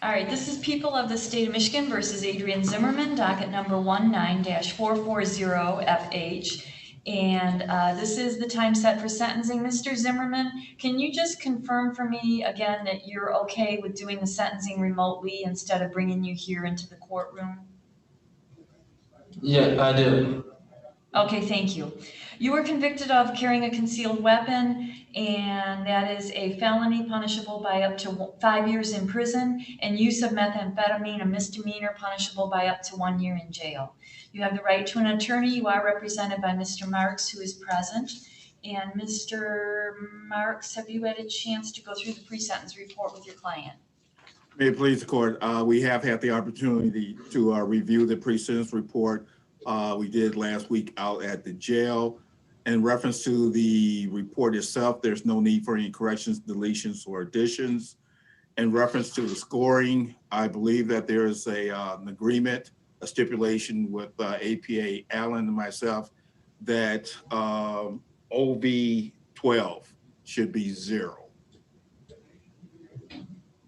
All right, this is People of the State of Michigan versus Adrian Zimmerman, docket number 19-440FH. And this is the time set for sentencing. Mr. Zimmerman, can you just confirm for me again that you're okay with doing the sentencing remotely instead of bringing you here into the courtroom? Yeah, I do. Okay, thank you. You were convicted of carrying a concealed weapon, and that is a felony punishable by up to 5 years in prison, and use of methamphetamine, a misdemeanor punishable by up to 1 year in jail. You have the right to an attorney. You are represented by Mr. Marks, who is present. And Mr. Marks, have you had a chance to go through the pre-sentence report with your client? May it please the court, we have had the opportunity to review the pre-sentence report. We did last week out at the jail. In reference to the report itself, there's no need for any corrections, deletions, or additions. In reference to the scoring, I believe that there is an agreement, a stipulation with APA Allen and myself that OV 12 should be 0.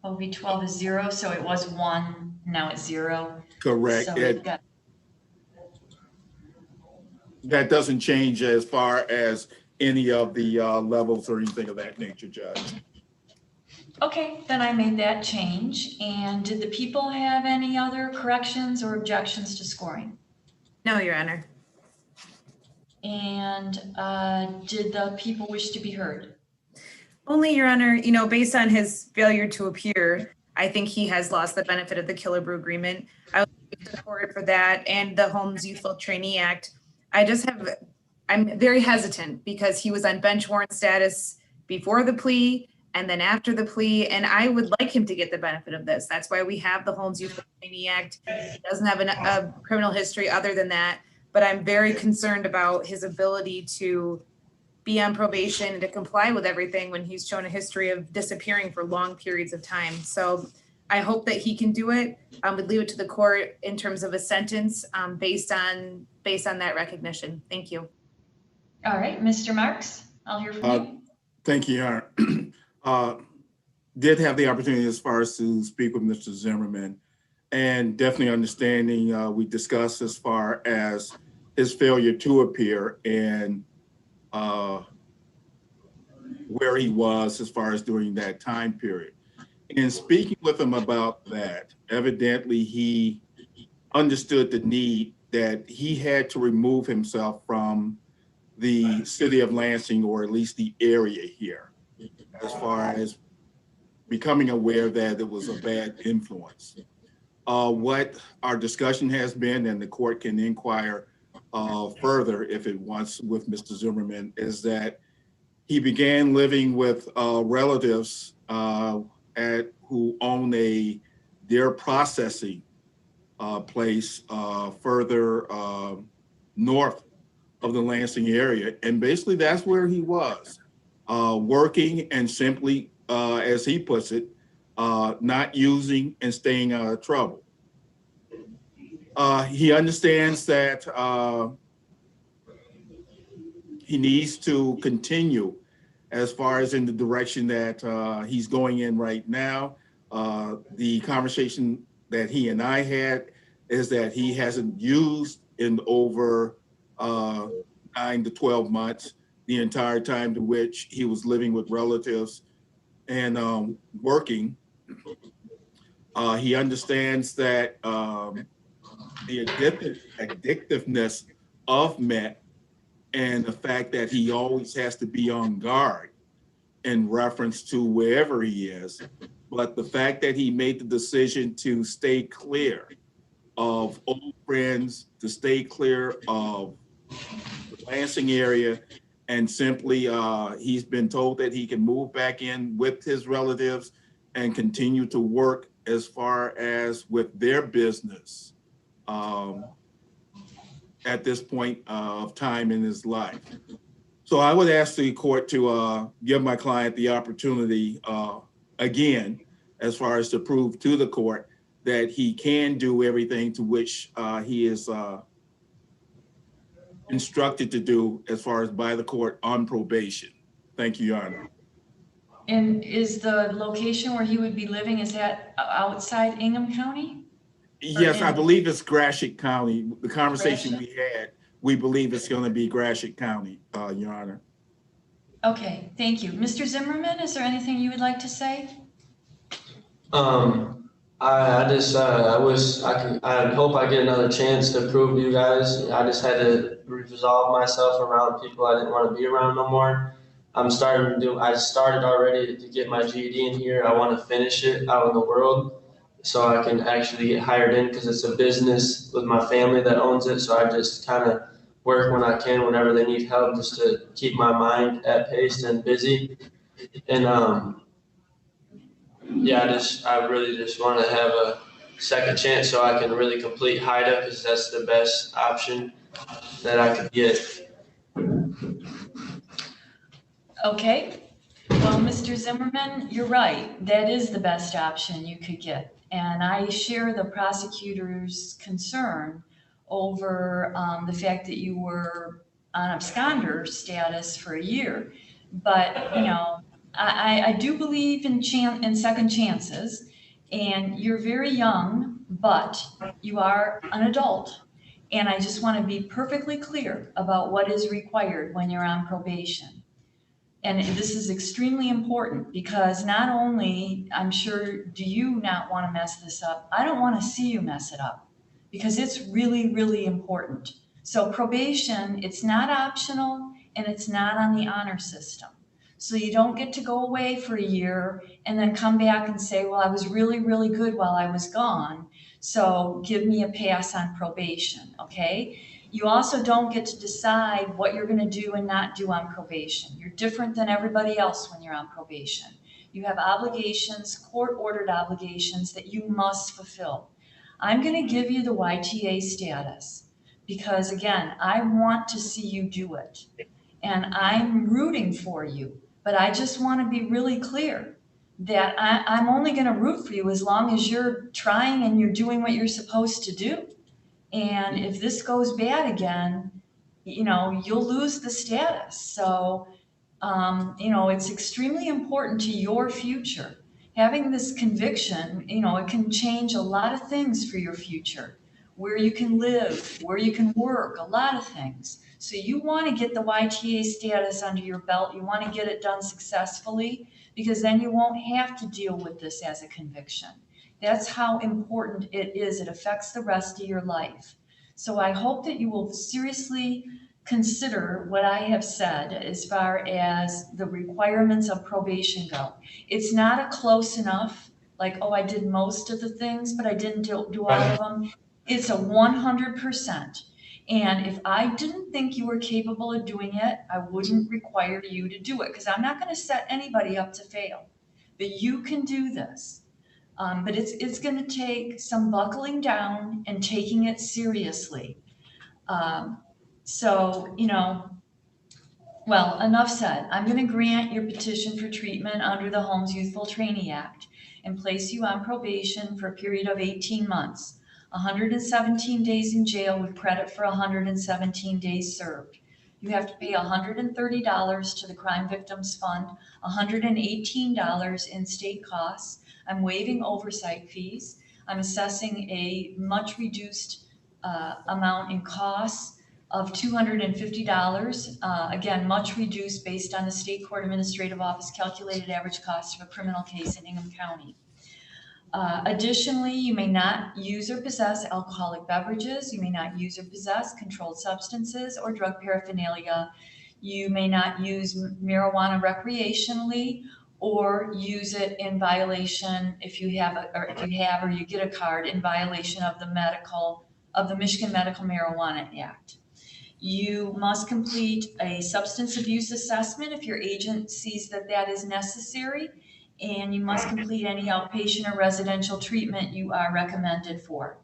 OV 12 is 0, so it was 1, now it's 0. Correct. So that doesn't change as far as any of the levels or anything of that nature, Judge. Okay, then I made that change. And did the people have any other corrections or objections to scoring? No, Your Honor. And did the people wish to be heard? Only, Your Honor, based on his failure to appear, I think he has lost the benefit of the Killebrew Agreement. I would support for that and the Holmes Youthful Trainee Act. I'm very hesitant because he was on bench warrant status before the plea and then after the plea, and I would like him to get the benefit of this. That's why we have the Holmes Youthful Trainee Act. He doesn't have a criminal history other than that, but I'm very concerned about his ability to be on probation and to comply with everything when he's shown a history of disappearing for long periods of time. So I hope that he can do it. Would leave it to the court in terms of a sentence based on that recognition. Thank you. All right, Mr. Marks, I'll hear from you. Thank you, Your Honor. Did have the opportunity as far as to speak with Mr. Zimmerman, and definitely understanding we discussed as far as his failure to appear and where he was as far as during that time period. In speaking with him about that, evidently he understood the need that he had to remove himself from the city of Lansing, or at least the area here, as far as becoming aware that it was a bad influence. What our discussion has been, and the court can inquire further if it wants with Mr. Zimmerman, is that he began living with relatives who own a dairy processing place further north of the Lansing area. And basically that's where he was, working and simply, as he puts it, not using and staying out of trouble. He understands that he needs to continue as far as in the direction that he's going in right now. The conversation that he and I had is that he hasn't used in over 9 to 12 months, the entire time to which he was living with relatives and working. He understands that the addictiveness of meth and the fact that he always has to be on guard in reference to wherever he is. But the fact that he made the decision to stay clear of old friends, to stay clear of the Lansing area, and simply he's been told that he can move back in with his relatives and continue to work as far as with their business at this point of time in his life. So I would ask the court to give my client the opportunity again, as far as to prove to the court that he can do everything to which he is instructed to do as far as by the court on probation. Thank you, Your Honor. And is the location where he would be living, is that outside Ingham County? Or Yes, I in believe it's Gratiot County. The conversation Gratiot? we had, we believe it's going to be Gratiot County, Your Honor. Okay, thank you. Mr. Zimmerman, is there anything you would like to say? I just I wish I hope I get another chance to prove to you guys. I just had to resolve myself around people I didn't want to be around no more. I started already to get my GED in here. I want to finish it out in the world so I can actually get hired in because it's a business with my family that owns it. So I just kind of work when I can, whenever they need help, just to keep my mind at pace and busy. And yeah, I really just want to have a second chance so I can really complete HIDA because that's the best option that I could get. Okay, well, Mr. Zimmerman, you're right. That is the best option you could get. And I share the prosecutor's concern over the fact that you were on absconder status for a year. But, you know, I do believe in second chances, and you're very young, but you are an adult. And I just want to be perfectly clear about what is required when you're on probation. And this is extremely important because not only, I'm sure, do you not want to mess this up, I don't want to see you mess it up because it's really, really important. So probation, it's not optional and it's not on the honor system. So you don't get to go away for a year and then come back and say, well, I was really, really good while I was gone. So give me a pass on probation, okay? You also don't get to decide what you're going to do and not do on probation. You're different than everybody else when you're on probation. You have obligations, court-ordered obligations that you must fulfill. I'm going to give you the YTA status because, again, I want to see you do it. And I'm rooting for you, but I just want to be really clear that I'm only going to root for you as long as you're trying and you're doing what you're supposed to do. And if this goes bad again, you know, you'll lose the status. So, you know, it's extremely important to your future. Having this conviction, you know, it can change a lot of things for your future, where you can live, where you can work, a lot of things. So you want to get the YTA status under your belt. You want to get it done successfully because then you won't have to deal with this as a conviction. That's how important it is. It affects the rest of your life. So I hope that you will seriously consider what I have said as far as the requirements of probation go. It's not a close enough, like, oh, I did most of the things, but I didn't do all of them. It's a 100%. And if I didn't think you were capable of doing it, I wouldn't require you to do it because I'm not going to set anybody up to fail. But you can do this. But it's going to take some buckling down and taking it seriously. So, you know, well, enough said. I'm going to grant your petition for treatment under the Homes Youthful Trainee Act and place you on probation for a period of 18 months, 117 days in jail with credit for 117 days served. You have to pay $130 to the Crime Victims Fund, $118 in state costs. I'm waiving oversight fees. I'm assessing a much reduced amount in costs of $250, again, much reduced based on the State Court Administrative Office calculated average cost of a criminal case in Ingham County. Additionally, you may not use or possess alcoholic beverages. You may not use or possess controlled substances or drug paraphernalia. You may not use marijuana recreationally or use it in violation if you have or you get a card in violation of the Michigan Medical Marijuana Act. You must complete a substance abuse assessment if your agent sees that that is necessary, and you must complete any outpatient or residential treatment you are recommended for.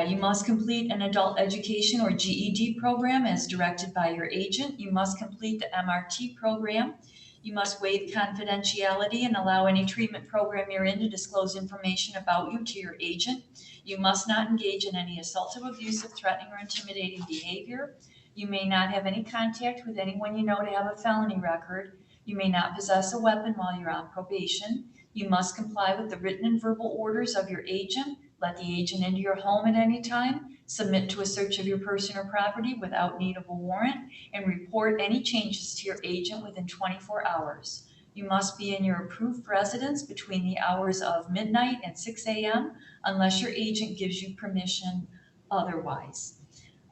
You must complete an adult education or GED program as directed by your agent. You must complete the MRT program. You must waive confidentiality and allow any treatment program you're in to disclose information about you to your agent. You must not engage in any assaultive, abusive, threatening, or intimidating behavior. You may not have any contact with anyone you know to have a felony record. You may not possess a weapon while you're on probation. You must comply with the written and verbal orders of your agent. Let the agent into your home at any time. Submit to a search of your person or property without need of a warrant, and report any changes to your agent within 24 hours. You must be in your approved residence between the hours of midnight and 6 a.m. unless your agent gives you permission otherwise.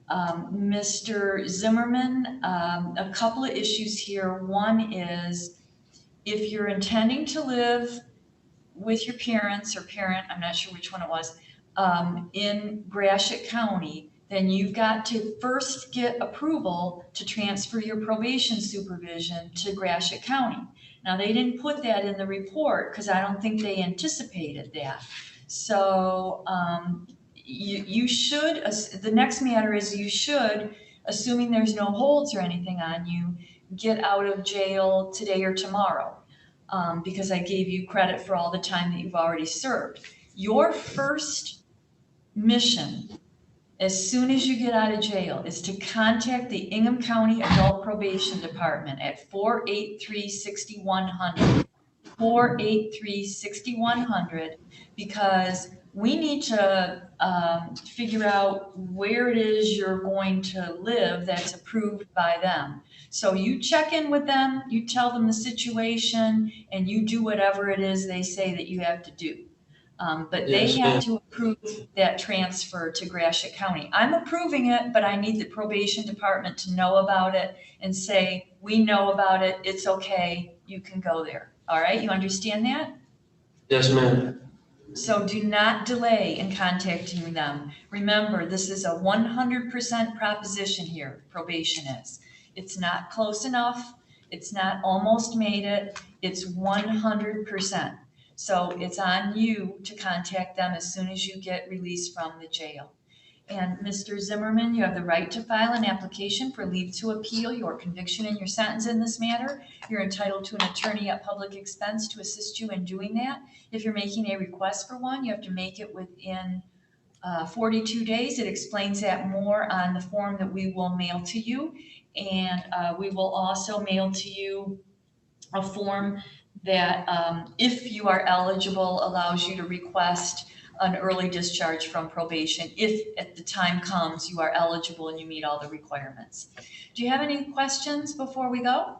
Mr. Zimmerman, a couple of issues here. One is if you're intending to live with your parents or parent, I'm not sure which one it was, in Gratiot County, then you've got to first get approval to transfer your probation supervision to Gratiot County. Now, they didn't put that in the report because I don't think they anticipated that. So you should, the next matter is you should, assuming there's no holds or anything on you, get out of jail today or tomorrow. Because I gave you credit for all the time that you've already served. Your first mission, as soon as you get out of jail, is to contact the Ingham County Adult Probation Department at 483-6100. 483-6100, because we need to figure out where it is you're going to live that's approved by them. So you check in with them, you tell them the situation, and you do whatever it is they say that you have to do. But they have to approve that transfer to Gratiot County. I'm approving it, but I need the probation department to know about it and say, we know about it, it's okay, you can go there. All right, you understand that? Yes, ma'am. So do not delay in contacting them. Remember, this is a 100% proposition here, probation is. It's not close enough, it's not almost made it, it's 100%. So it's on you to contact them as soon as you get released from the jail. And Mr. Zimmerman, you have the right to file an application for leave to appeal your conviction and your sentence in this matter. You're entitled to an attorney at public expense to assist you in doing that. If you're making a request for one, you have to make it within 42 days. It explains that more on the form that we will mail to you. And we will also mail to you a form that, if you are eligible, allows you to request an early discharge from probation if at the time comes you are eligible and you meet all the requirements. Do you have any questions before we go?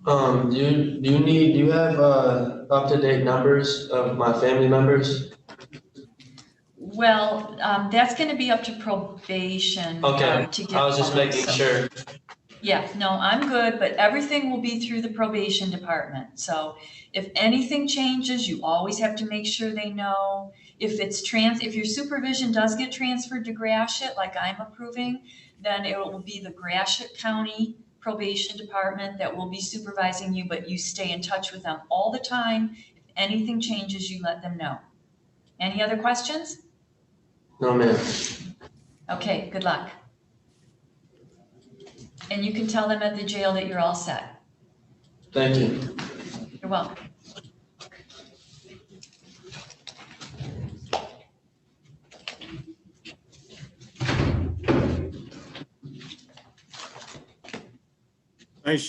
Do you have up-to-date numbers of my family members? Well, that's going to be up to probation. Okay, To get I was just making sure. Yeah, no, I'm good, but everything will be through the probation department. So if anything changes, you always have to make sure they know. If your supervision does get transferred to Gratiot, like I'm approving, then it will be the Gratiot County Probation Department that will be supervising you, but you stay in touch with them all the time. If anything changes, you let them know. Any other questions? No, ma'am. Okay, good luck. And you can tell them at the jail that you're all set. Thank you. You're welcome. Thanks,